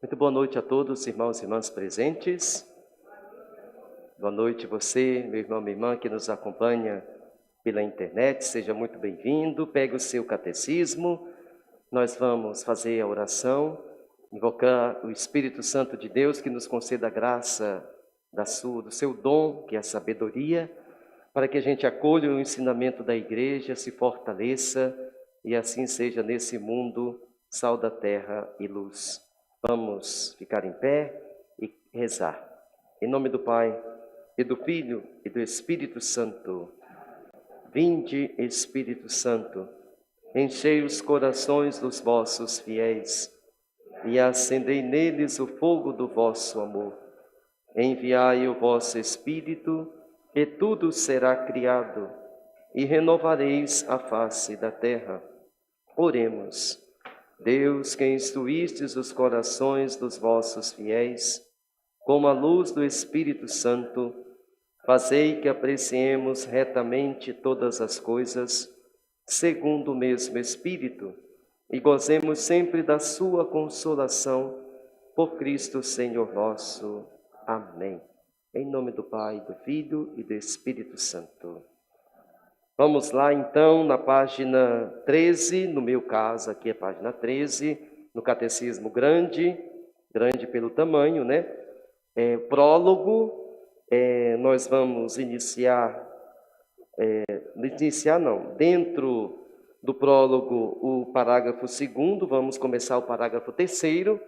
Muito boa noite a todos, irmãos e irmãs presentes. Boa noite você, meu irmão, minha irmã, que nos acompanha pela internet. Seja muito bem-vindo. Pegue o seu catecismo. Nós vamos fazer a oração, invocar o Espírito Santo de Deus que nos conceda a graça do seu dom, que é a sabedoria, para que a gente acolha o ensinamento da igreja, se fortaleça e assim seja nesse mundo sal da terra e luz. Vamos ficar em pé e rezar. Em nome do Pai, e do Filho, e do Espírito Santo. Vinde, Espírito Santo, enchei os corações dos vossos fiéis, e acendei neles o fogo do vosso amor. Enviai o vosso Espírito, e tudo será criado, e renovareis a face da terra. Oremos. Deus, que instruístes os corações dos vossos fiéis, com a luz do Espírito Santo, fazei que apreciemos retamente todas as coisas, segundo o mesmo Espírito, e gozemos sempre da sua consolação, por Cristo Senhor nosso. Amém. Em nome do Pai, do Filho e do Espírito Santo. Vamos lá então na página 13, no meu caso aqui é página 13, no Catecismo grande pelo tamanho, né? Prólogo, nós vamos dentro do prólogo o parágrafo 2º, vamos começar o parágrafo 3º,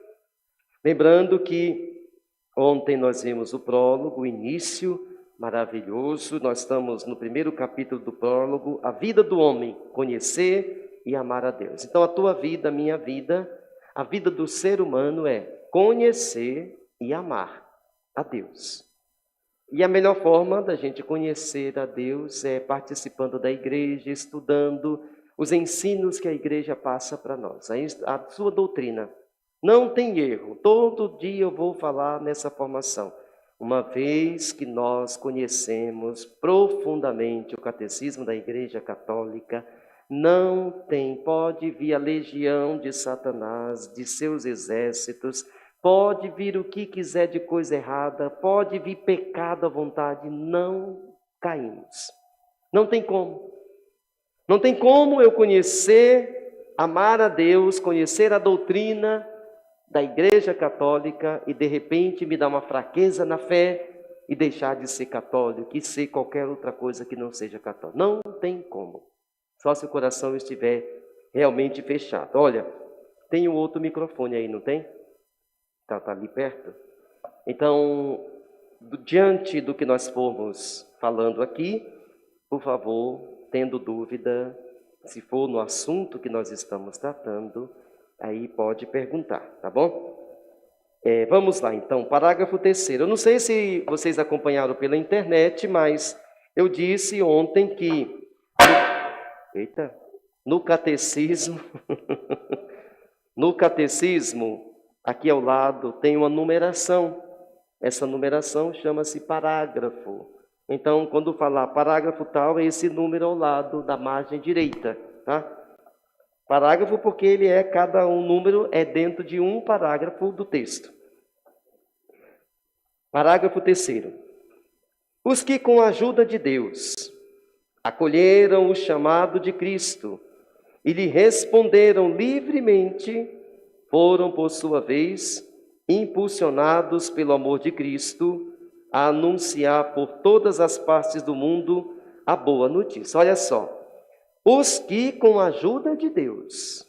lembrando que ontem nós vimos o prólogo, o início maravilhoso. Nós estamos no primeiro capítulo do prólogo, a vida do homem, conhecer e amar a Deus. Então a tua vida, a minha vida, a vida do ser humano é conhecer e amar a Deus. E a melhor forma da gente conhecer a Deus é participando da igreja, estudando os ensinos que a igreja passa para nós, a sua doutrina. Não tem erro, todo dia eu vou falar nessa formação. Uma vez que nós conhecemos profundamente o catecismo da Igreja Católica, pode vir a legião de Satanás, de seus exércitos, pode vir o que quiser de coisa errada, pode vir pecado à vontade, não caímos. Não tem como. Não tem como eu conhecer, amar a Deus, conhecer a doutrina da Igreja Católica e de repente me dar uma fraqueza na fé e deixar de ser católico e ser qualquer outra coisa que não seja católico. Não tem como. Só se o coração estiver realmente fechado. Olha, tem um outro microfone aí, não tem? Está ali perto? Então, diante do que nós formos falando aqui, por favor, tendo dúvida, se for no assunto que nós estamos tratando, aí pode perguntar, tá bom? Vamos lá, então, parágrafo 3º. Eu não sei se vocês acompanharam pela internet, mas eu disse ontem que no catecismo, aqui ao lado tem uma numeração. Essa numeração chama-se parágrafo. Então, quando falar parágrafo tal, é esse número ao lado da margem direita, tá? Parágrafo porque cada número é dentro de um parágrafo do texto. Parágrafo 3º. Os que com a ajuda de Deus acolheram o chamado de Cristo e lhe responderam livremente, foram por sua vez impulsionados pelo amor de Cristo a anunciar por todas as partes do mundo a boa notícia. Olha só. Os que com a ajuda de Deus,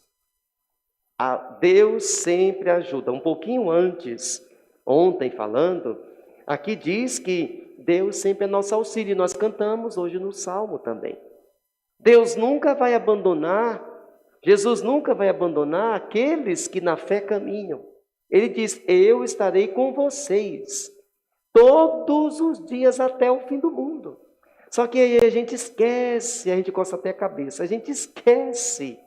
Deus sempre ajuda. Um pouquinho antes, ontem falando, aqui diz que Deus sempre é nosso auxílio. Nós cantamos hoje no Salmo também. Deus nunca vai abandonar, Jesus nunca vai abandonar aqueles que na fé caminham. Ele diz, eu estarei com vocês todos os dias até o fim do mundo. Só que aí a gente esquece, a gente coça até a cabeça, a gente esquece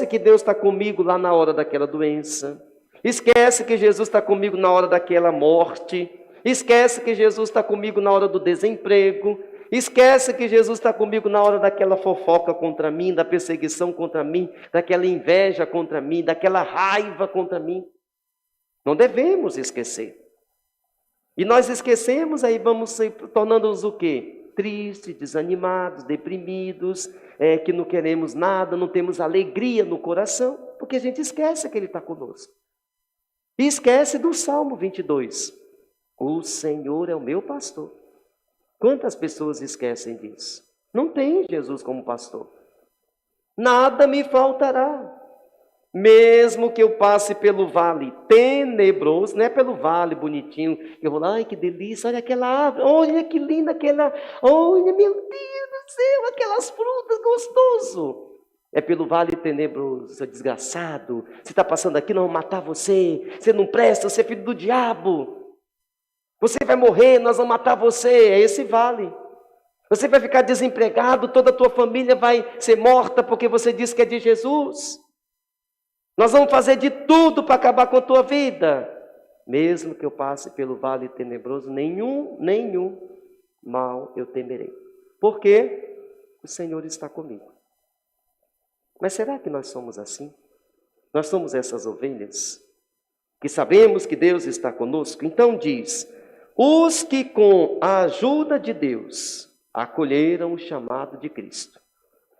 que Deus está comigo lá na hora daquela doença, esquece que Jesus está comigo na hora daquela morte, esquece que Jesus está comigo na hora do desemprego, esquece que Jesus está comigo na hora daquela fofoca contra mim, da perseguição contra mim, daquela inveja contra mim, daquela raiva contra mim. Não devemos esquecer. E nós esquecemos, aí vamos tornando-nos o quê? Tristes, desanimados, deprimidos, que não queremos nada, não temos alegria no coração, porque a gente esquece que Ele está conosco. E esquece do Salmo 22. O Senhor é o meu pastor. Quantas pessoas esquecem disso? Não tem Jesus como pastor. Nada me faltará. Mesmo que eu passe pelo vale tenebroso, não é pelo vale bonitinho, eu vou lá, ai que delícia, olha aquela árvore, olha que linda aquela, olha meu Deus do céu, aquelas frutas, gostoso. É pelo vale tenebroso, seu desgraçado, você está passando aqui, nós vamos matar você, você não presta, você é filho do diabo, você vai morrer, nós vamos matar você, é esse vale. Você vai ficar desempregado, toda a tua família vai ser morta porque você disse que é de Jesus. Nós vamos fazer de tudo para acabar com a tua vida. Mesmo que eu passe pelo vale tenebroso, nenhum mal eu temerei. Porque o Senhor está comigo. Mas será que nós somos assim? Nós somos essas ovelhas que sabemos que Deus está conosco? Então diz, os que com a ajuda de Deus acolheram o chamado de Cristo.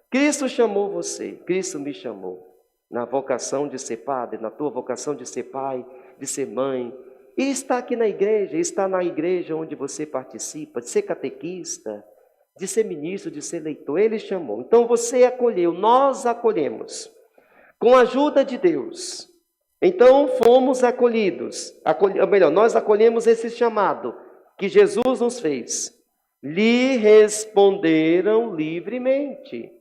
Cristo chamou você, Cristo me chamou. Na vocação de ser padre, na tua vocação de ser pai, de ser mãe. E está aqui na igreja, está na igreja onde você participa, de ser catequista, de ser ministro, de ser leitor. Ele chamou. Então você acolheu, nós acolhemos. Com a ajuda de Deus. Então fomos acolhidos. Nós acolhemos esse chamado que Jesus nos fez. Lhe responderam livremente.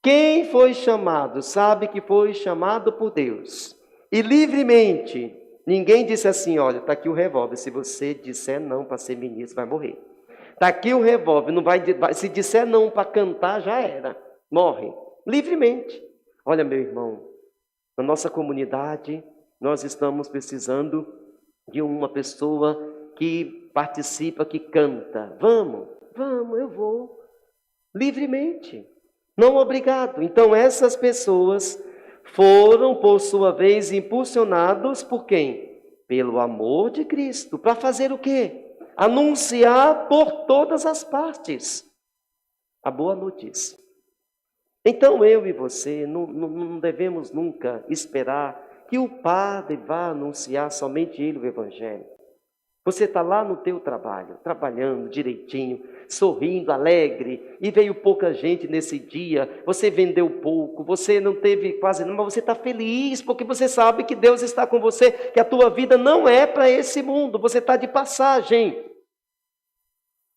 Quem foi chamado, sabe que foi chamado por Deus. E livremente, ninguém disse assim, olha, está aqui o revólver, se você disser não para ser ministro, vai morrer. Está aqui o revólver, se disser não para cantar, já era, morre. Livremente. Olha, meu irmão, na nossa comunidade, nós estamos precisando de uma pessoa que participa, que canta. Vamos, eu vou. Livremente. Não obrigado. Então essas pessoas foram, por sua vez, impulsionados por quem? Pelo amor de Cristo. Para fazer o quê? Anunciar por todas as partes a boa notícia. Então eu e você não devemos nunca esperar que o padre vá anunciar somente ele o Evangelho. Você está lá no teu trabalho, trabalhando direitinho, sorrindo, alegre, e veio pouca gente nesse dia, você vendeu pouco, você não teve quase nada, mas você está feliz, porque você sabe que Deus está com você, que a tua vida não é para esse mundo, você está de passagem.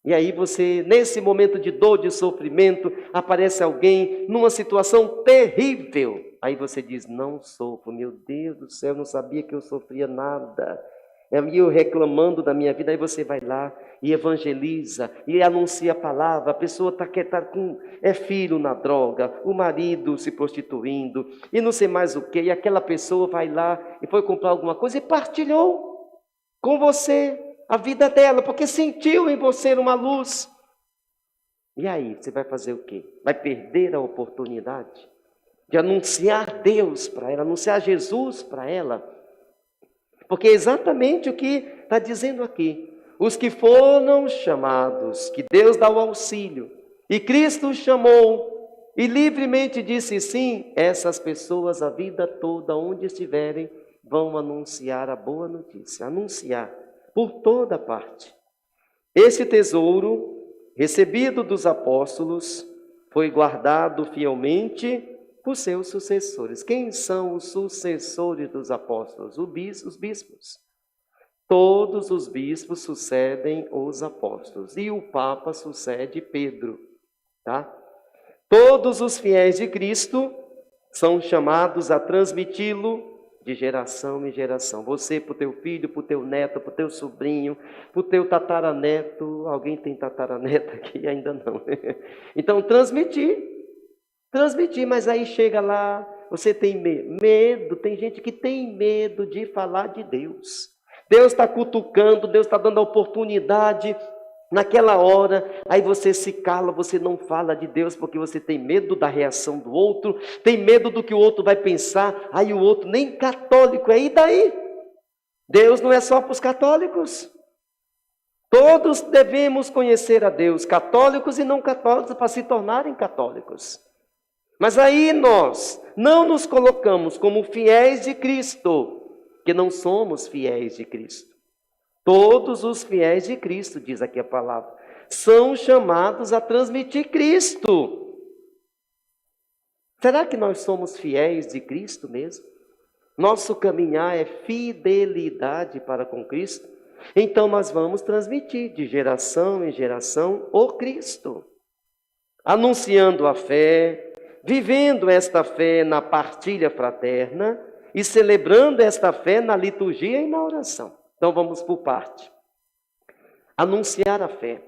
E aí você, nesse momento de dor, de sofrimento, aparece alguém numa situação terrível. Aí você diz, não sofro, meu Deus do céu, não sabia que eu sofria nada. E eu reclamando da minha vida, aí você vai lá e evangeliza, e anuncia a palavra, a pessoa é filho na droga, o marido se prostituindo, e não sei mais o que, e aquela pessoa vai lá e foi comprar alguma coisa e partilhou com você a vida dela, porque sentiu em você uma luz. E aí, você vai fazer o quê? Vai perder a oportunidade de anunciar Deus para ela, anunciar Jesus para ela? Porque é exatamente o que está dizendo aqui. Os que foram chamados, que Deus dá o auxílio, e Cristo chamou, e livremente disse sim, essas pessoas a vida toda, onde estiverem, vão anunciar a boa notícia, anunciar por toda parte. Esse tesouro, recebido dos apóstolos, foi guardado fielmente por seus sucessores. Quem são os sucessores dos apóstolos? Os bispos. Todos os bispos sucedem os apóstolos. E o Papa sucede Pedro. Tá? Todos os fiéis de Cristo são chamados a transmiti-lo de geração em geração. Você para o teu filho, para o teu neto, para o teu sobrinho, para o teu tataraneto. Alguém tem tataraneto aqui? Ainda não. Então, transmitir, mas aí chega lá, você tem medo, tem gente que tem medo de falar de Deus. Deus está cutucando, Deus está dando a oportunidade naquela hora, aí você se cala, você não fala de Deus, porque você tem medo da reação do outro, tem medo do que o outro vai pensar, aí o outro nem católico é, e daí? Deus não é só para os católicos. Todos devemos conhecer a Deus, católicos e não católicos, para se tornarem católicos. Mas aí nós não nos colocamos como fiéis de Cristo, que não somos fiéis de Cristo. Todos os fiéis de Cristo, diz aqui a palavra, são chamados a transmitir Cristo. Será que nós somos fiéis de Cristo mesmo? Nosso caminhar é fidelidade para com Cristo? Então nós vamos transmitir de geração em geração o Cristo. Anunciando a fé, vivendo esta fé na partilha fraterna e celebrando esta fé na liturgia e na oração. Então vamos por parte. Anunciar a fé.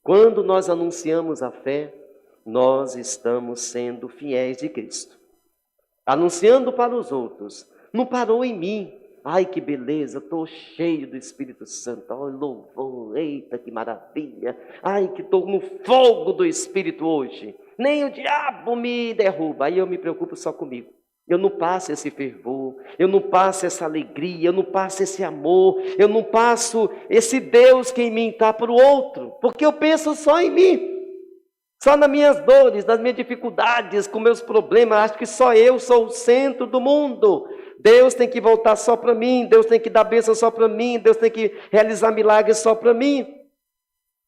Quando nós anunciamos a fé, nós estamos sendo fiéis de Cristo. Anunciando para os outros. Não parou em mim. Ai, que beleza, estou cheio do Espírito Santo. Ai, louvor, eita, que maravilha. Ai, que estou no fogo do Espírito hoje. Nem o diabo me derruba. Aí eu me preocupo só comigo. Eu não passo esse fervor, eu não passo essa alegria, eu não passo esse amor, eu não passo esse Deus que em mim está para o outro. Porque eu penso só em mim. Só nas minhas dores, nas minhas dificuldades, com meus problemas. Acho que só eu sou o centro do mundo. Deus tem que voltar só para mim. Deus tem que dar bênção só para mim. Deus tem que realizar milagres só para mim.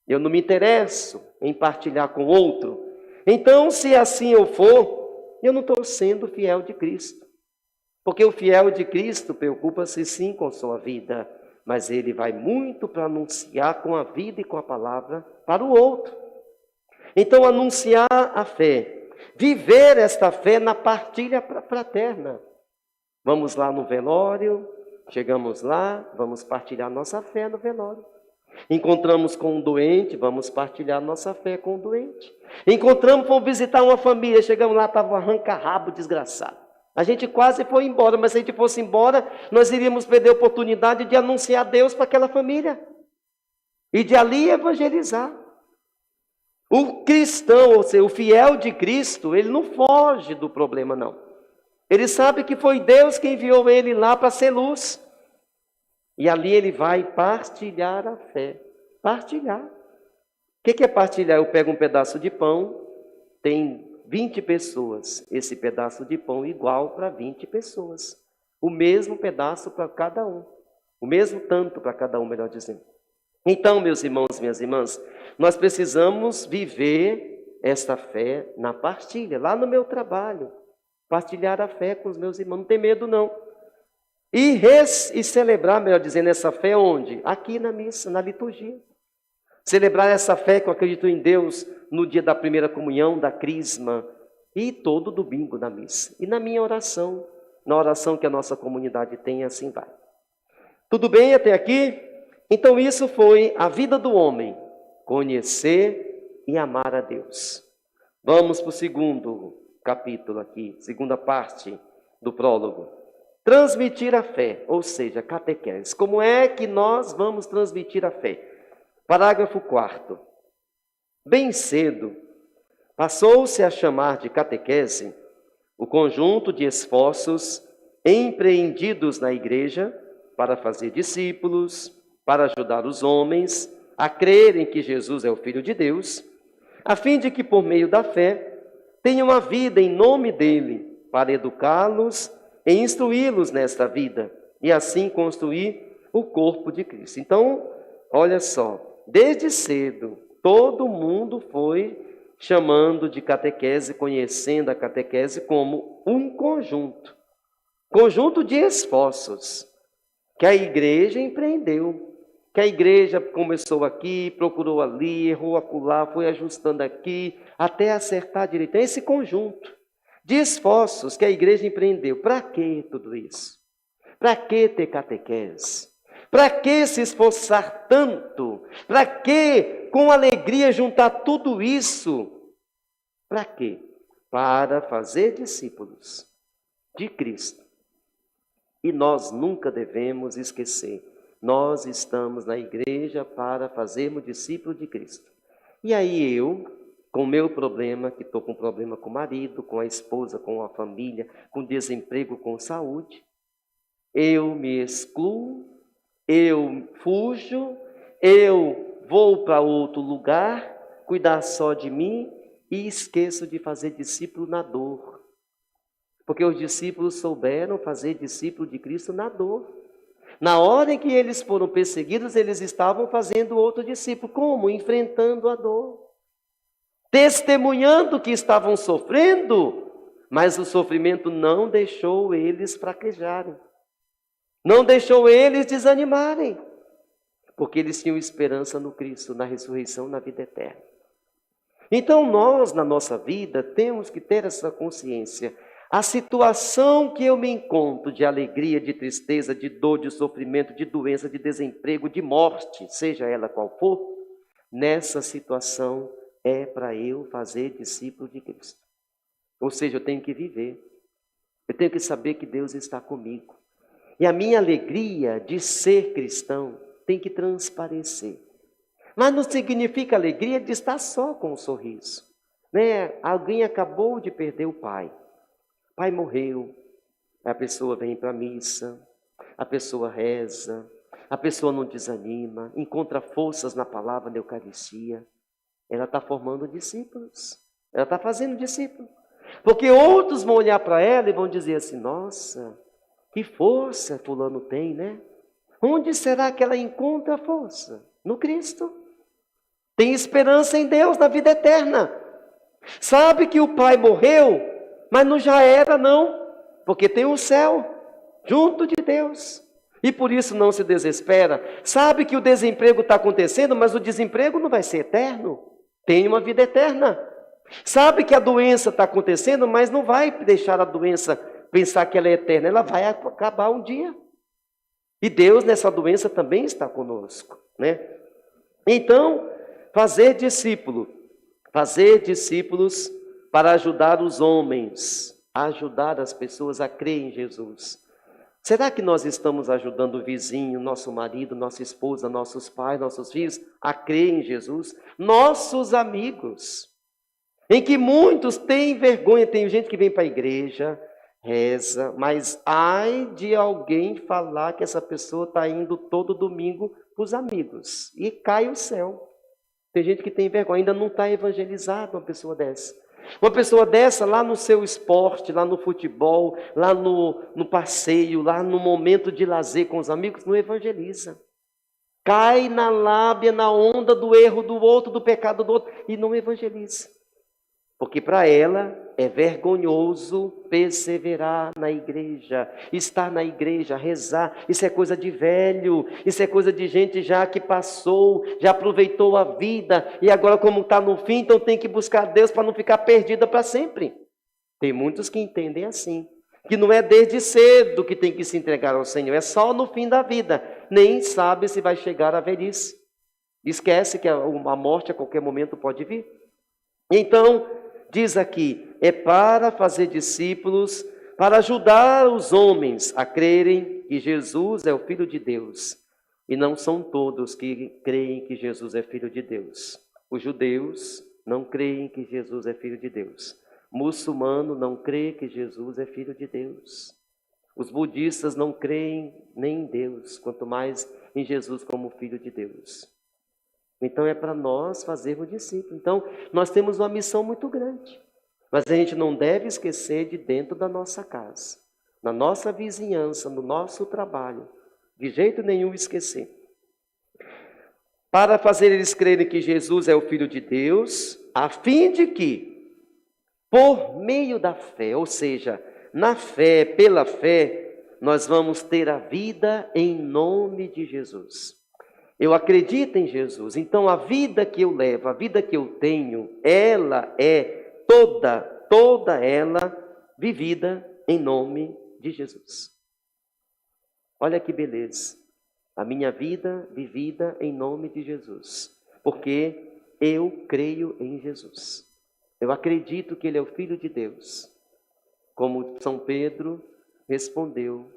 Eu não me interesso em partilhar com outro. Então, se assim eu for, eu não estou sendo fiel de Cristo. Porque o fiel de Cristo preocupa-se sim com sua vida. Mas ele vai muito para anunciar com a vida e com a palavra para o outro. Então, anunciar a fé, viver esta fé na partilha fraterna. Vamos lá no velório, chegamos lá, vamos partilhar nossa fé no velório. Encontramos com um doente, vamos partilhar nossa fé com o doente. Encontramos, fomos visitar uma família, chegamos lá, estava um arranca-rabo desgraçado. A gente quase foi embora, mas se a gente fosse embora, nós iríamos perder a oportunidade de anunciar Deus para aquela família. E de ali evangelizar. O cristão, ou seja, o fiel de Cristo, ele não foge do problema, não. Ele sabe que foi Deus quem enviou ele lá para ser luz. E ali ele vai partilhar a fé. Partilhar. O que é partilhar? Eu pego um pedaço de pão, tem 20 pessoas. Esse pedaço de pão igual para 20 pessoas. O mesmo pedaço para cada um. O mesmo tanto para cada um, melhor dizendo. Então, meus irmãos e minhas irmãs, nós precisamos viver esta fé na partilha, lá no meu trabalho. Partilhar a fé com os meus irmãos, não tem medo não. E celebrar, melhor dizendo, essa fé onde? Aqui na missa, na liturgia. Celebrar essa fé que eu acredito em Deus no dia da primeira comunhão, da crisma, e todo domingo na missa. E na minha oração, na oração que a nossa comunidade tem, assim vai. Tudo bem até aqui? Então isso foi a vida do homem, conhecer e amar a Deus. Vamos para o segundo capítulo aqui, segunda parte do prólogo. Transmitir a fé, ou seja, catequese. Como é que nós vamos transmitir a fé? Parágrafo 4º. Bem cedo, passou-se a chamar de catequese o conjunto de esforços empreendidos na igreja para fazer discípulos, para ajudar os homens a crerem que Jesus é o Filho de Deus, a fim de que, por meio da fé, tenham uma vida em nome dele, para educá-los e instruí-los nesta vida, e assim construir o corpo de Cristo. Então, olha só, desde cedo, todo mundo foi chamando de catequese, conhecendo a catequese como um conjunto de esforços que a igreja empreendeu. Que a igreja começou aqui, procurou ali, errou acolá, foi ajustando aqui, até acertar direito. É esse conjunto de esforços que a igreja empreendeu. Para que tudo isso? Para que ter catequese? Para que se esforçar tanto? Para que, com alegria, juntar tudo isso? Para quê? Para fazer discípulos de Cristo. E nós nunca devemos esquecer. Nós estamos na igreja para fazermos discípulos de Cristo. E aí eu, com o meu problema, que estou com problema com o marido, com a esposa, com a família, com desemprego, com saúde, eu me excluo, eu fujo, eu vou para outro lugar, cuidar só de mim e esqueço de fazer discípulo na dor. Porque os discípulos souberam fazer discípulo de Cristo na dor. Na hora em que eles foram perseguidos, eles estavam fazendo outro discípulo. Como? Enfrentando a dor. Testemunhando que estavam sofrendo, mas o sofrimento não deixou eles fraquejarem. Não deixou eles desanimarem. Porque eles tinham esperança no Cristo, na ressurreição, na vida eterna. Então nós, na nossa vida, temos que ter essa consciência. A situação que eu me encontro de alegria, de tristeza, de dor, de sofrimento, de doença, de desemprego, de morte, seja ela qual for, nessa situação é para eu fazer discípulo de Cristo. Ou seja, eu tenho que viver. Eu tenho que saber que Deus está comigo. E a minha alegria de ser cristão tem que transparecer. Mas não significa alegria de estar só com um sorriso. Né? Alguém acabou de perder o pai. O pai morreu. A pessoa vem para a missa. A pessoa reza. A pessoa não desanima. Encontra forças na palavra da Eucaristia. Ela está formando discípulos. Ela está fazendo discípulos. Porque outros vão olhar para ela e vão dizer assim, nossa, que força fulano tem, né? Onde será que ela encontra força? No Cristo. Tem esperança em Deus, na vida eterna. Sabe que o pai morreu, mas não já era não, porque tem o céu junto de Deus. E por isso não se desespera. Sabe que o desemprego está acontecendo, mas o desemprego não vai ser eterno. Tem uma vida eterna. Sabe que a doença está acontecendo, mas não vai deixar a doença pensar que ela é eterna. Ela vai acabar um dia. E Deus nessa doença também está conosco, né? Então, fazer discípulos para ajudar os homens, ajudar as pessoas a crer em Jesus. Será que nós estamos ajudando o vizinho, nosso marido, nossa esposa, nossos pais, nossos filhos a crer em Jesus? Nossos amigos, em que muitos têm vergonha, tem gente que vem para a igreja, reza, mas ai de alguém falar que essa pessoa está indo todo domingo para os amigos e cai o céu. Tem gente que tem vergonha, ainda não está evangelizado uma pessoa dessa. Uma pessoa dessa lá no seu esporte, lá no futebol, lá no passeio, lá no momento de lazer com os amigos, não evangeliza. Cai na lábia, na onda do erro do outro, do pecado do outro e não evangeliza. Porque para ela é vergonhoso perseverar na igreja, estar na igreja, rezar. Isso é coisa de velho, isso é coisa de gente já que passou, já aproveitou a vida e agora como está no fim, então tem que buscar Deus para não ficar perdida para sempre. Tem muitos que entendem assim, que não é desde cedo que tem que se entregar ao Senhor, é só no fim da vida, nem sabe se vai chegar à velhice. Esquece que a morte a qualquer momento pode vir. Então, diz aqui, é para fazer discípulos, para ajudar os homens a crerem que Jesus é o Filho de Deus. E não são todos que creem que Jesus é Filho de Deus. Os judeus não creem que Jesus é Filho de Deus. O muçulmano não crê que Jesus é Filho de Deus. Os budistas não creem nem em Deus, quanto mais em Jesus como Filho de Deus. Então é para nós fazermos discípulos. Então nós temos uma missão muito grande. Mas a gente não deve esquecer de dentro da nossa casa, na nossa vizinhança, no nosso trabalho. De jeito nenhum esquecer. Para fazer eles crerem que Jesus é o Filho de Deus, a fim de que, por meio da fé, ou seja, na fé, pela fé, nós vamos ter a vida em nome de Jesus. Eu acredito em Jesus, então a vida que eu levo, a vida que eu tenho, ela é toda ela vivida em nome de Jesus. Olha que beleza, a minha vida vivida em nome de Jesus, porque eu creio em Jesus. Eu acredito que Ele é o Filho de Deus. Como São Pedro respondeu,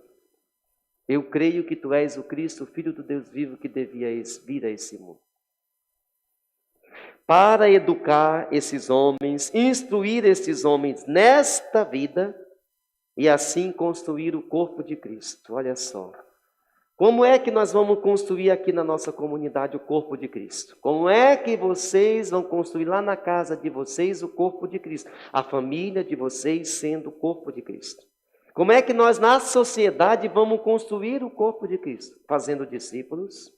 eu creio que Tu és o Cristo, o Filho do Deus vivo que devia vir a esse mundo. Para educar esses homens, instruir esses homens nesta vida, e assim construir o corpo de Cristo. Olha só. Como é que nós vamos construir aqui na nossa comunidade o corpo de Cristo? Como é que vocês vão construir lá na casa de vocês o corpo de Cristo? A família de vocês sendo o corpo de Cristo. Como é que nós na sociedade vamos construir o corpo de Cristo? Fazendo discípulos,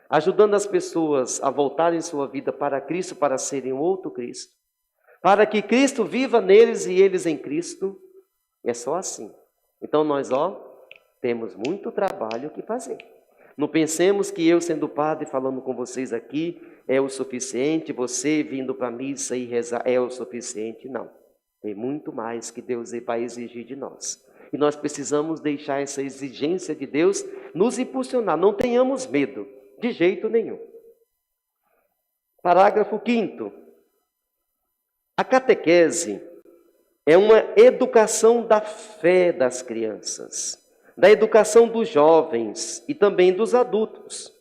ajudando as pessoas a voltarem sua vida para Cristo, para serem um outro Cristo, para que Cristo viva neles e eles em Cristo. É só assim. Então nós, temos muito trabalho que fazer. Não pensemos que eu, sendo padre, falando com vocês aqui, é o suficiente, você vindo para a missa e rezar é o suficiente. Não. Tem muito mais que Deus vai exigir de nós. E nós precisamos deixar essa exigência de Deus nos impulsionar. Não tenhamos medo, de jeito nenhum. Parágrafo 5º. A catequese é uma educação da fé das crianças, da educação dos jovens e também dos adultos,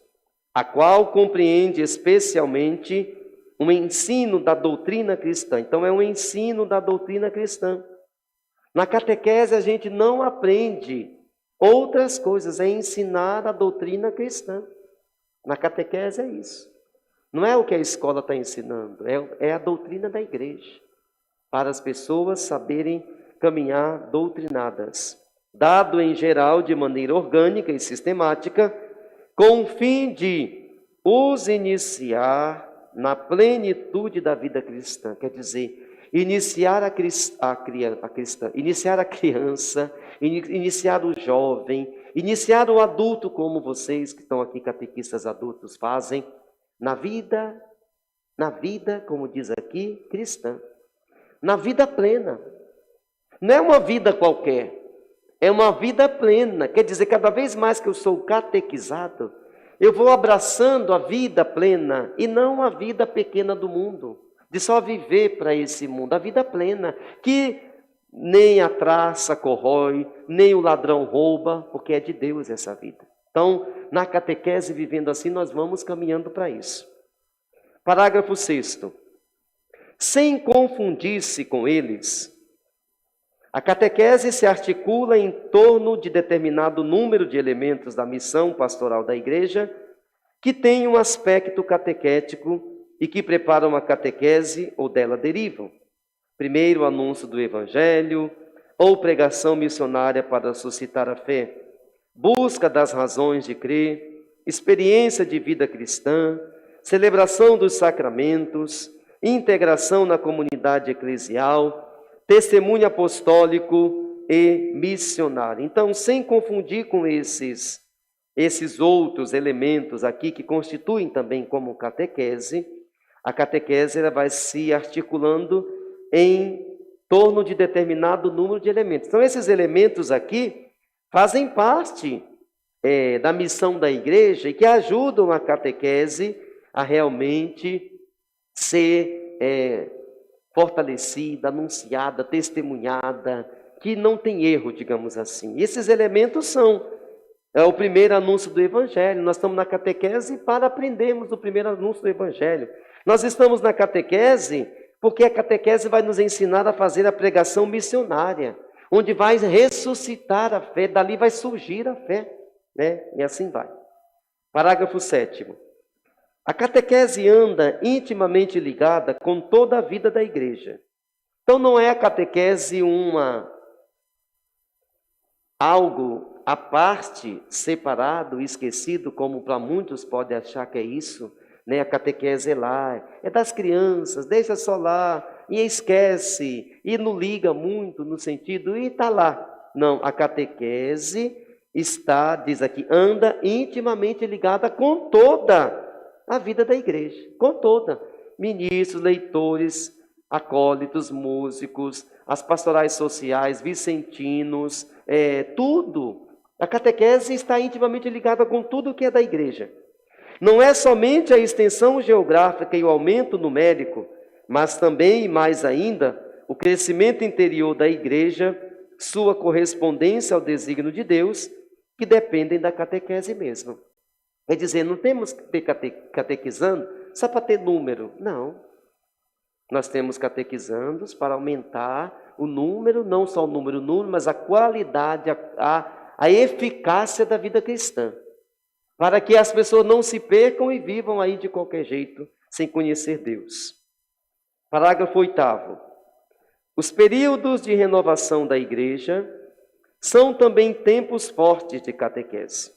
a qual compreende especialmente um ensino da doutrina cristã. Então é um ensino da doutrina cristã. Na catequese a gente não aprende outras coisas, é ensinar a doutrina cristã. Na catequese é isso. Não é o que a escola está ensinando, é a doutrina da igreja, para as pessoas saberem caminhar doutrinadas, dado em geral de maneira orgânica e sistemática, com o fim de os iniciar na plenitude da vida cristã. Quer dizer, iniciar a criança, iniciar o jovem, iniciar o adulto, como vocês que estão aqui, catequistas adultos, fazem, na vida, como diz aqui, cristã. Na vida plena. Não é uma vida qualquer, é uma vida plena. Quer dizer, cada vez mais que eu sou catequizado, eu vou abraçando a vida plena e não a vida pequena do mundo, de só viver para esse mundo. A vida plena, que nem a traça corrói, nem o ladrão rouba, porque é de Deus essa vida. Então, na catequese, vivendo assim, nós vamos caminhando para isso. Parágrafo 6º. Sem confundir-se com eles, a catequese se articula em torno de determinado número de elementos da missão pastoral da igreja que tem um aspecto catequético e que preparam a catequese ou dela derivam. Primeiro, o anúncio do evangelho ou pregação missionária para suscitar a fé, busca das razões de crer, experiência de vida cristã, celebração dos sacramentos, integração na comunidade eclesial, testemunho apostólico e missionário. Então, sem confundir com esses outros elementos aqui que constituem também como catequese, a catequese ela vai se articulando em torno de determinado número de elementos. Então, esses elementos aqui fazem parte da missão da igreja e que ajudam a catequese a realmente ser fortalecida, anunciada, testemunhada, que não tem erro, digamos assim. Esses elementos são o primeiro anúncio do Evangelho. Nós estamos na catequese para aprendermos o primeiro anúncio do Evangelho. Nós estamos na catequese porque a catequese vai nos ensinar a fazer a pregação missionária, onde vai ressuscitar a fé, dali vai surgir a fé, né? E assim vai. Parágrafo 7º. A catequese anda intimamente ligada com toda a vida da igreja. Então não é a catequese algo à parte, separado, esquecido, como para muitos podem achar que é isso, né? A catequese é lá, é das crianças, deixa só lá, e esquece, e não liga muito no sentido, e está lá. Não, a catequese está, diz aqui, anda intimamente ligada com toda a vida da igreja, com toda. Ministros, leitores, acólitos, músicos, as pastorais sociais, vicentinos, tudo. A catequese está intimamente ligada com tudo que é da igreja. Não é somente a extensão geográfica e o aumento numérico, mas também, e mais ainda, o crescimento interior da igreja, sua correspondência ao desígnio de Deus, que dependem da catequese mesmo. Quer dizer, não temos que ter catequizando só para ter número. Não. Nós temos catequizandos para aumentar o número, não só o número, mas a qualidade, a eficácia da vida cristã. Para que as pessoas não se percam e vivam aí de qualquer jeito, sem conhecer Deus. Parágrafo 8º. Os períodos de renovação da igreja são também tempos fortes de catequese.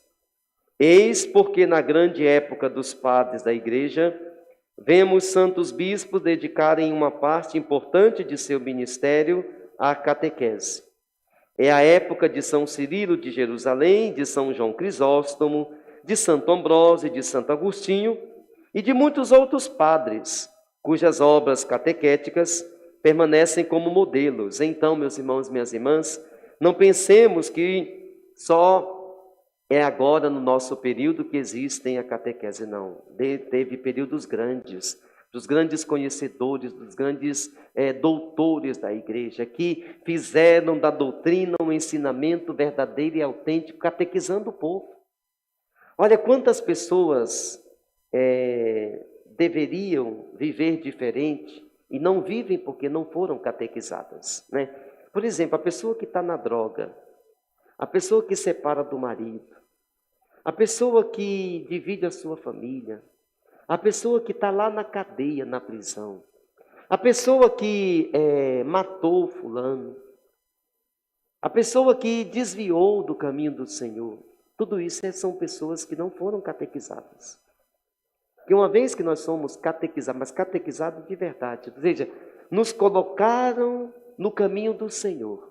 Eis porque na grande época dos padres da igreja, vemos santos bispos dedicarem uma parte importante de seu ministério à catequese. É a época de São Cirilo de Jerusalém, de São João Crisóstomo, de Santo Ambrósio, de Santo Agostinho e de muitos outros padres, cujas obras catequéticas permanecem como modelos. Então, meus irmãos e minhas irmãs, não pensemos que só é agora no nosso período que existem a catequese, não. Teve períodos grandes, dos grandes conhecedores, dos grandes doutores da igreja, que fizeram da doutrina um ensinamento verdadeiro e autêntico, catequizando o povo. Olha quantas pessoas deveriam viver diferente e não vivem porque não foram catequizadas, né? Por exemplo, a pessoa que está na droga, a pessoa que separa do marido, a pessoa que divide a sua família, a pessoa que está lá na cadeia, na prisão, a pessoa que matou fulano, a pessoa que desviou do caminho do Senhor, tudo isso são pessoas que não foram catequizadas. Porque uma vez que nós somos catequizados, mas catequizados de verdade, ou seja, nos colocaram no caminho do Senhor.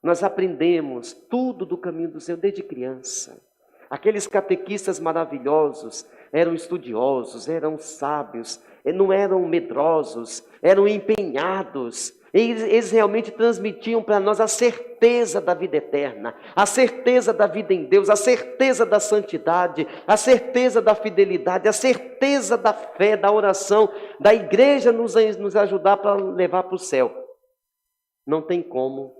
Nós aprendemos tudo do caminho do Senhor desde criança. Aqueles catequistas maravilhosos eram estudiosos, eram sábios, não eram medrosos, eram empenhados. Eles realmente transmitiam para nós a certeza da vida eterna, a certeza da vida em Deus, a certeza da santidade, a certeza da fidelidade, a certeza da fé, da oração, da igreja nos ajudar para levar para o céu. Não tem como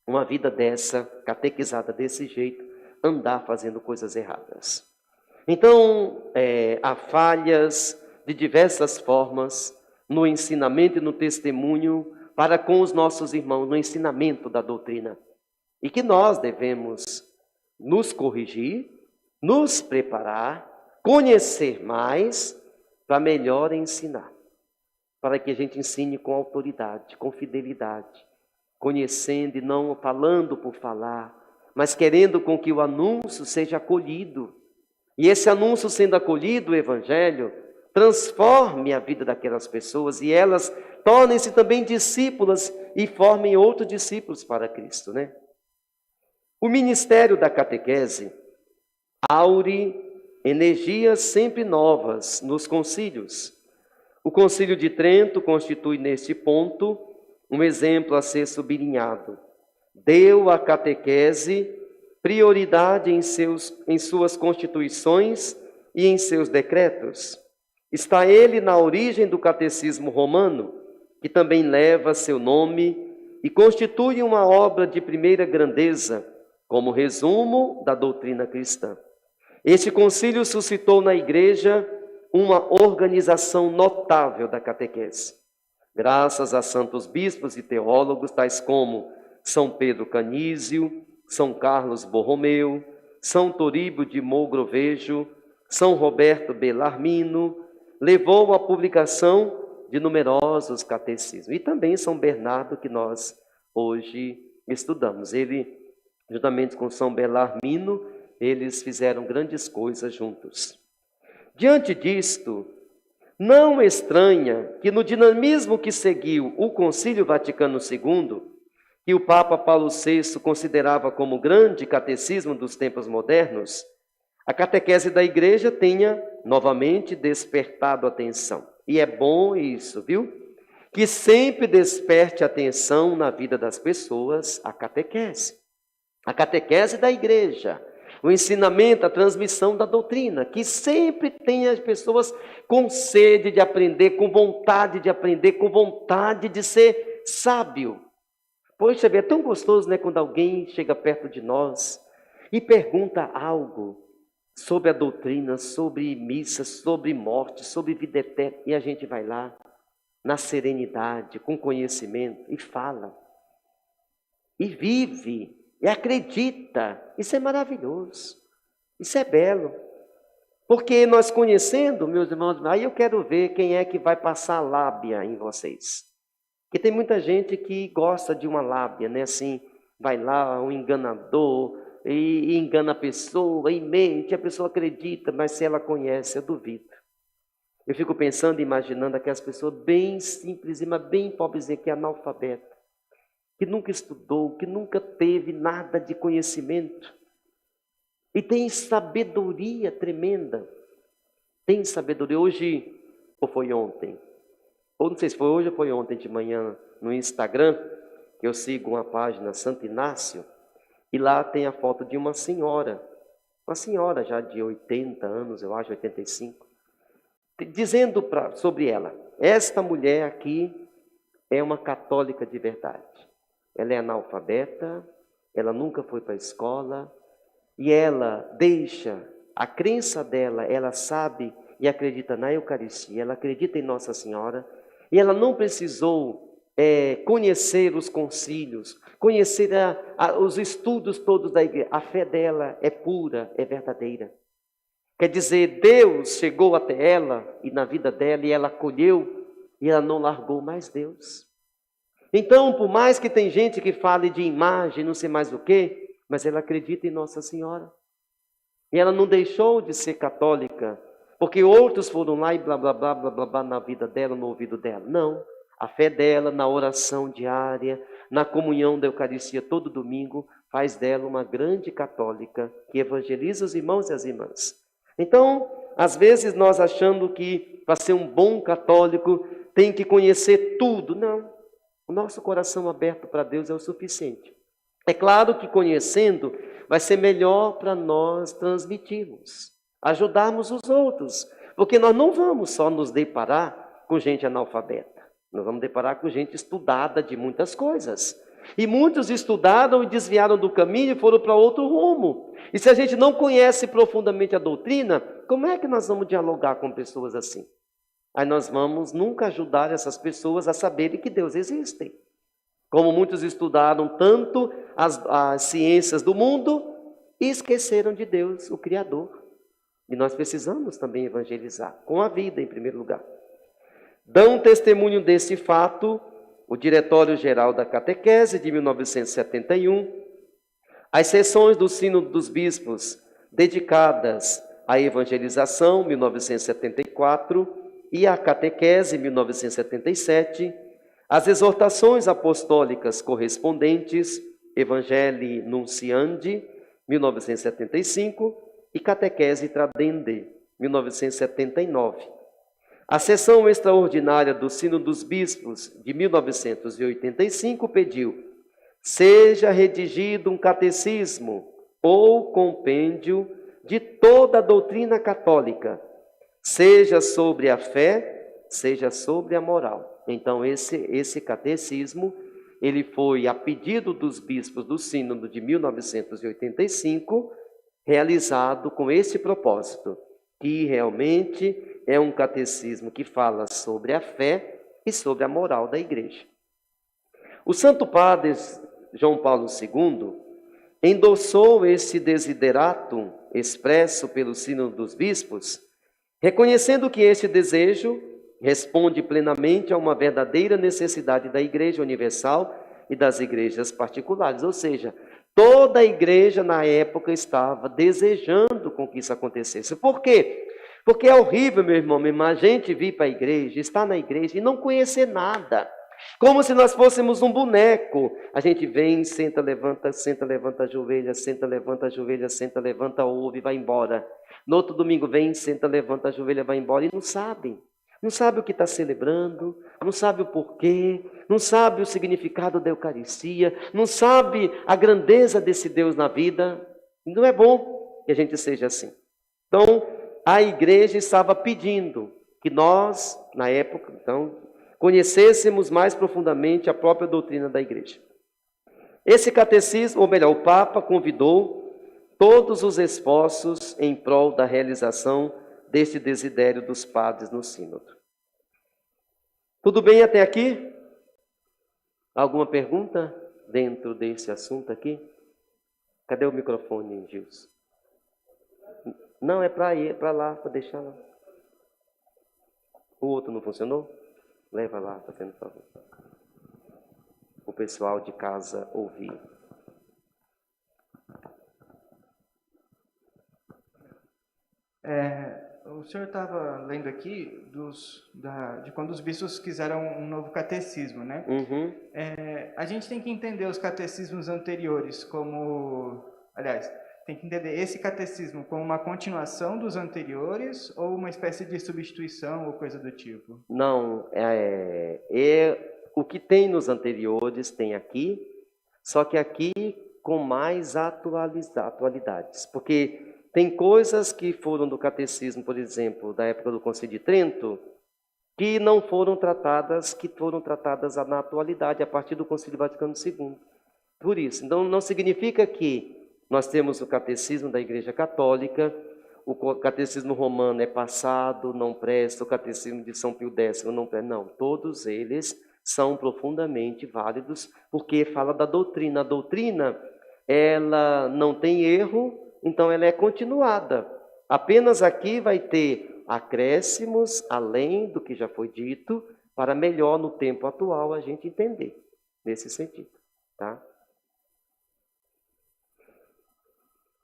uma vida dessa, catequizada desse jeito, andar fazendo coisas erradas. Então, há falhas de diversas formas no ensinamento e no testemunho para com os nossos irmãos, no ensinamento da doutrina. E que nós devemos nos corrigir, nos preparar, conhecer mais, para melhor ensinar. Para que a gente ensine com autoridade, com fidelidade, conhecendo e não falando por falar, mas querendo com que o anúncio seja acolhido. E esse anúncio sendo acolhido, o Evangelho, transforme a vida daquelas pessoas e elas tornem-se também discípulas e formem outros discípulos para Cristo, né? O ministério da catequese aure energias sempre novas nos concílios. O Concílio de Trento constitui neste ponto um exemplo a ser sublinhado. Deu à catequese prioridade em suas constituições e em seus decretos. Está ele na origem do catecismo romano, que também leva seu nome e constitui uma obra de primeira grandeza, como resumo da doutrina cristã. Este concílio suscitou na igreja uma organização notável da catequese, graças a santos bispos e teólogos, tais como São Pedro Canísio, São Carlos Borromeu, São Toríbio de Mogrovejo, São Roberto Bellarmino, levou à publicação de numerosos catecismos. E também São Bernardo, que nós hoje estudamos. Ele, juntamente com São Bellarmino, eles fizeram grandes coisas juntos. Diante disto, não estranha que no dinamismo que seguiu o Concílio Vaticano II, que o Papa Paulo VI considerava como grande catecismo dos tempos modernos, a catequese da igreja tenha novamente despertado atenção. E é bom isso, viu? Que sempre desperte atenção na vida das pessoas a catequese. A catequese da igreja, o ensinamento, a transmissão da doutrina, que sempre tenha as pessoas com sede de aprender, com vontade de aprender, com vontade de ser sábio. Poxa, é tão gostoso, né, quando alguém chega perto de nós e pergunta algo sobre a doutrina, sobre missa, sobre morte, sobre vida eterna, e a gente vai lá, na serenidade, com conhecimento, e fala, e vive, e acredita. Isso é maravilhoso, isso é belo. Porque nós conhecendo, meus irmãos, aí eu quero ver quem é que vai passar lábia em vocês. Porque tem muita gente que gosta de uma lábia, né? Assim, vai lá, um enganador, e engana a pessoa, e mente, a pessoa acredita, mas se ela conhece, eu duvido. Eu fico pensando, imaginando aquelas pessoas bem simples, mas bem pobrezinhas, que é analfabeta, que nunca estudou, que nunca teve nada de conhecimento, e tem sabedoria tremenda. Tem sabedoria. Hoje, ou foi ontem, ou não sei se foi hoje ou foi ontem de manhã, no Instagram, que eu sigo uma página Santo Inácio, e lá tem a foto de uma senhora já de 80 anos, eu acho, 85, dizendo sobre ela, esta mulher aqui é uma católica de verdade. Ela é analfabeta, ela nunca foi para a escola, e ela deixa a crença dela, ela sabe e acredita na Eucaristia, ela acredita em Nossa Senhora, e ela não precisou conhecer os concílios, conhecer os estudos todos da igreja. A fé dela é pura, é verdadeira. Quer dizer, Deus chegou até ela e na vida dela, e ela acolheu, e ela não largou mais Deus. Então, por mais que tem gente que fale de imagem, não sei mais o quê, mas ela acredita em Nossa Senhora. E ela não deixou de ser católica, porque outros foram lá e blá, blá, blá, blá, blá, blá na vida dela, no ouvido dela. Não, a fé dela na oração diária, na comunhão da Eucaristia todo domingo, faz dela uma grande católica que evangeliza os irmãos e as irmãs. Então, às vezes nós achando que para ser um bom católico tem que conhecer tudo. Não, o nosso coração aberto para Deus é o suficiente. É claro que conhecendo vai ser melhor para nós transmitirmos, ajudarmos os outros, porque nós não vamos só nos deparar com gente analfabeta, nós vamos deparar com gente estudada de muitas coisas. E muitos estudaram e desviaram do caminho e foram para outro rumo. E se a gente não conhece profundamente a doutrina, como é que nós vamos dialogar com pessoas assim? Aí nós vamos nunca ajudar essas pessoas a saberem que Deus existe. Como muitos estudaram tanto as ciências do mundo e esqueceram de Deus, o Criador. E nós precisamos também evangelizar, com a vida em primeiro lugar. Dão testemunho desse fato o Diretório-Geral da Catequese de 1971, as sessões do Sínodo dos Bispos dedicadas à evangelização, 1974, e à Catequese, 1977, as exortações apostólicas correspondentes, Evangelii Nunciandi, 1975, e Catequese Tradendi, 1979. A sessão extraordinária do Sínodo dos Bispos, de 1985, pediu: seja redigido um catecismo ou compêndio de toda a doutrina católica, seja sobre a fé, seja sobre a moral. Então, esse catecismo, ele foi a pedido dos bispos do Sínodo de 1985, realizado com esse propósito, que realmente é um catecismo que fala sobre a fé e sobre a moral da igreja. O Santo Padre João Paulo II endossou esse desideratum expresso pelo Sínodo dos Bispos, reconhecendo que este desejo responde plenamente a uma verdadeira necessidade da Igreja Universal e das igrejas particulares. Ou seja, toda a igreja na época estava desejando com que isso acontecesse. Por quê? Porque é horrível, meu irmão, minha irmã, a gente vir para a igreja, estar na igreja e não conhecer nada. Como se nós fôssemos um boneco. A gente vem, senta, levanta a joelha, senta, levanta a joelha, senta, levanta, ouve e vai embora. No outro domingo vem, senta, levanta a joelha, vai embora e não sabe. Não sabe o que está celebrando, não sabe o porquê, não sabe o significado da Eucaristia, não sabe a grandeza desse Deus na vida. Não é bom que a gente seja assim. Então, a igreja estava pedindo que nós, na época, então, conhecêssemos mais profundamente a própria doutrina da igreja. Esse catecismo, ou melhor, o Papa convidou todos os esforços em prol da realização deste desidério dos padres no sínodo. Tudo bem até aqui? Alguma pergunta dentro desse assunto aqui? Cadê o microfone, Gilson? Não, é para ir, é para lá, para deixar lá. O outro não funcionou? Leva lá, fazendo favor. O pessoal de casa ouvir. O senhor estava lendo aqui de quando os bispos quiseram um novo catecismo, né? Uhum. A gente tem que entender os catecismos anteriores como... Aliás, tem que entender esse catecismo como uma continuação dos anteriores ou uma espécie de substituição ou coisa do tipo? Não, o que tem nos anteriores tem aqui, só que aqui com mais atualidades. Porque tem coisas que foram do catecismo, por exemplo, da época do Concílio de Trento, que não foram tratadas, que foram tratadas na atualidade, a partir do Concílio Vaticano II. Por isso, então não significa que nós temos o catecismo da Igreja Católica, o catecismo romano é passado, não presta, o catecismo de São Pio X não presta. Não, todos eles são profundamente válidos, porque fala da doutrina. A doutrina, ela não tem erro, então ela é continuada. Apenas aqui vai ter acréscimos, além do que já foi dito, para melhor no tempo atual a gente entender, nesse sentido, tá?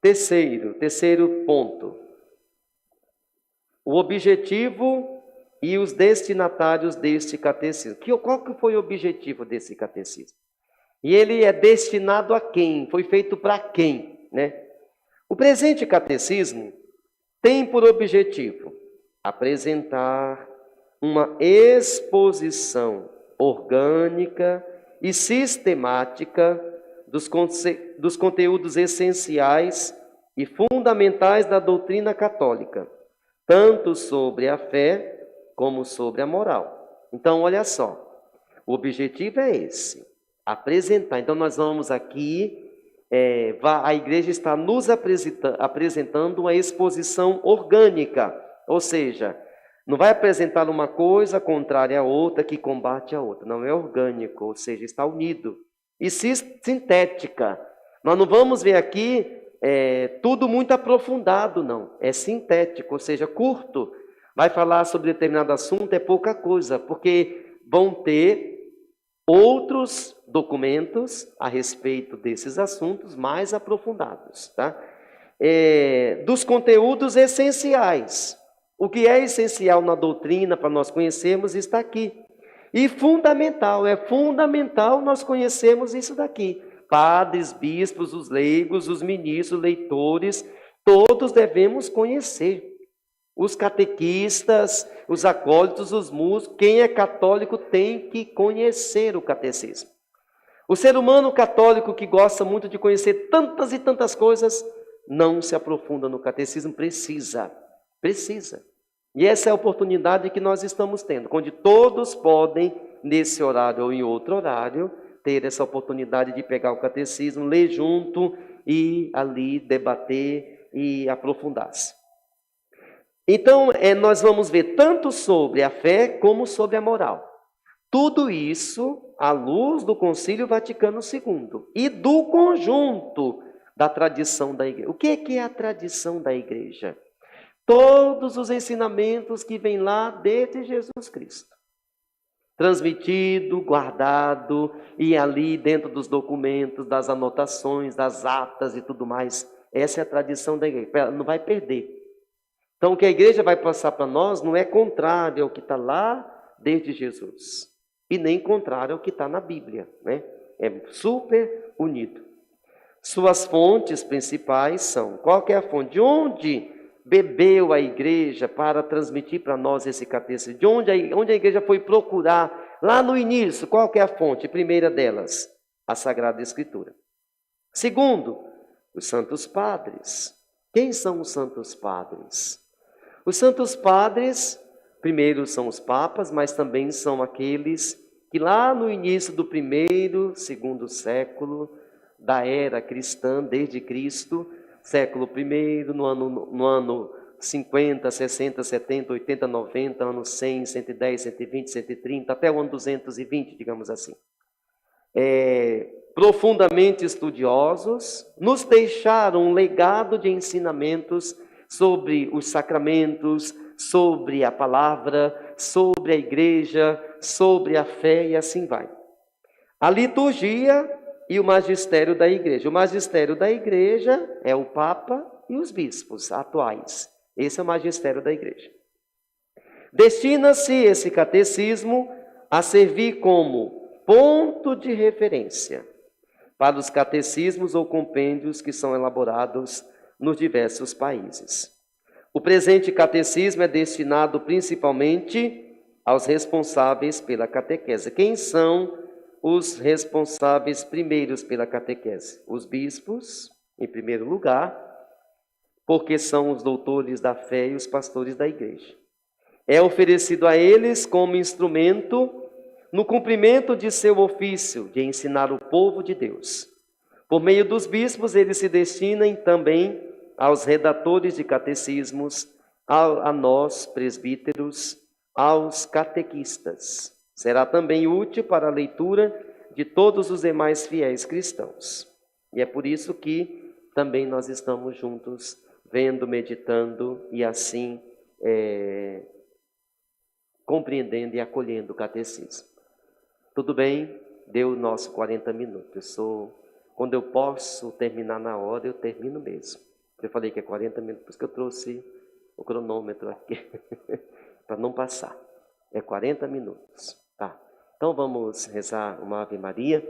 Terceiro ponto. O objetivo e os destinatários deste catecismo. Qual que foi o objetivo desse catecismo? E ele é destinado a quem? Foi feito para quem, né? O presente catecismo tem por objetivo apresentar uma exposição orgânica e sistemática dos conteúdos essenciais e fundamentais da doutrina católica, tanto sobre a fé como sobre a moral. Então, olha só, o objetivo é esse, apresentar. Então, nós vamos aqui, a igreja está nos apresentando uma exposição orgânica, ou seja, não vai apresentar uma coisa contrária à outra, que combate a outra. Não, é orgânico, ou seja, está unido. E sintética. Nós não vamos ver aqui tudo muito aprofundado, não. É sintético, ou seja, curto. Vai falar sobre determinado assunto, é pouca coisa, porque vão ter outros documentos a respeito desses assuntos mais aprofundados, tá? Dos conteúdos essenciais. O que é essencial na doutrina para nós conhecermos está aqui. E fundamental, é fundamental nós conhecermos isso daqui. Padres, bispos, os leigos, os ministros, leitores, todos devemos conhecer. Os catequistas, os acólitos, os músicos, quem é católico tem que conhecer o catecismo. O ser humano católico que gosta muito de conhecer tantas e tantas coisas, não se aprofunda no catecismo, precisa. E essa é a oportunidade que nós estamos tendo, onde todos podem, nesse horário ou em outro horário, ter essa oportunidade de pegar o catecismo, ler junto e ali debater e aprofundar-se. Então, nós vamos ver tanto sobre a fé como sobre a moral. Tudo isso à luz do Concílio Vaticano II e do conjunto da tradição da igreja. O que é a tradição da igreja? Todos os ensinamentos que vêm lá desde Jesus Cristo. Transmitido, guardado, e ali dentro dos documentos, das anotações, das atas e tudo mais. Essa é a tradição da igreja, não vai perder. Então o que a igreja vai passar para nós não é contrário ao que está lá desde Jesus. E nem contrário ao que está na Bíblia, né? É super unido. Suas fontes principais são, qual que é a fonte? De onde bebeu a igreja para transmitir para nós esse catecismo? De onde a igreja foi procurar lá no início? Qual que é a fonte? Primeira delas, a Sagrada Escritura. Segundo, os Santos Padres. Quem são os Santos Padres? Os Santos Padres, primeiro são os papas, mas também são aqueles que lá no início do primeiro, segundo século da era cristã, desde Cristo, século I, no ano 50, 60, 70, 80, 90, anos 100, 110, 120, 130, até o ano 220, digamos assim. Profundamente estudiosos, nos deixaram um legado de ensinamentos sobre os sacramentos, sobre a palavra, sobre a igreja, sobre a fé e assim vai. A liturgia e o magistério da igreja. O magistério da igreja é o Papa e os bispos atuais. Esse é o magistério da igreja. Destina-se esse catecismo a servir como ponto de referência para os catecismos ou compêndios que são elaborados nos diversos países. O presente catecismo é destinado principalmente aos responsáveis pela catequese. Quem são os responsáveis primeiros pela catequese? Os bispos, em primeiro lugar, porque são os doutores da fé e os pastores da igreja. É oferecido a eles como instrumento no cumprimento de seu ofício de ensinar o povo de Deus. Por meio dos bispos, eles se destinam também aos redatores de catecismos, a nós, presbíteros, aos catequistas. Será também útil para a leitura de todos os demais fiéis cristãos. E é por isso que também nós estamos juntos, vendo, meditando e assim compreendendo e acolhendo o catecismo. Tudo bem? Deu o nosso 40 minutos. Quando eu posso terminar na hora, eu termino mesmo. Eu falei que é 40 minutos, por isso que eu trouxe o cronômetro aqui, para não passar. É 40 minutos. Tá. Então vamos rezar uma Ave Maria,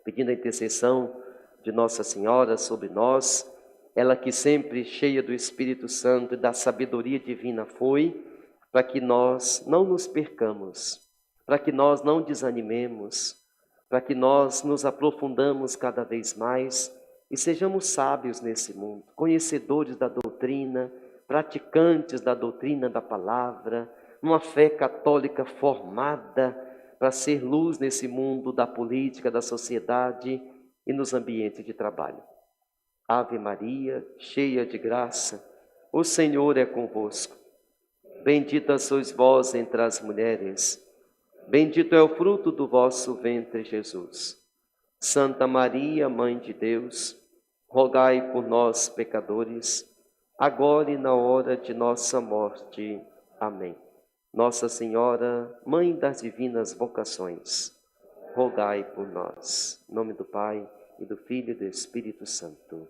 pedindo a intercessão de Nossa Senhora sobre nós, ela que sempre cheia do Espírito Santo e da sabedoria divina foi, para que nós não nos percamos, para que nós não desanimemos, para que nós nos aprofundamos cada vez mais e sejamos sábios nesse mundo, conhecedores da doutrina, praticantes da doutrina da palavra, uma fé católica formada para ser luz nesse mundo da política, da sociedade e nos ambientes de trabalho. Ave Maria, cheia de graça, o Senhor é convosco. Bendita sois vós entre as mulheres, bendito é o fruto do vosso ventre, Jesus. Santa Maria, Mãe de Deus, rogai por nós, pecadores, agora e na hora de nossa morte. Amém. Nossa Senhora, Mãe das divinas vocações, rogai por nós. Em nome do Pai, e do Filho e do Espírito Santo.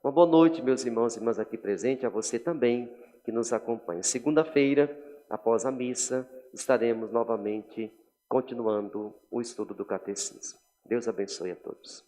Uma boa noite, meus irmãos e irmãs aqui presentes, a você também que nos acompanha. Segunda-feira, após a missa, estaremos novamente continuando o estudo do catecismo. Deus abençoe a todos.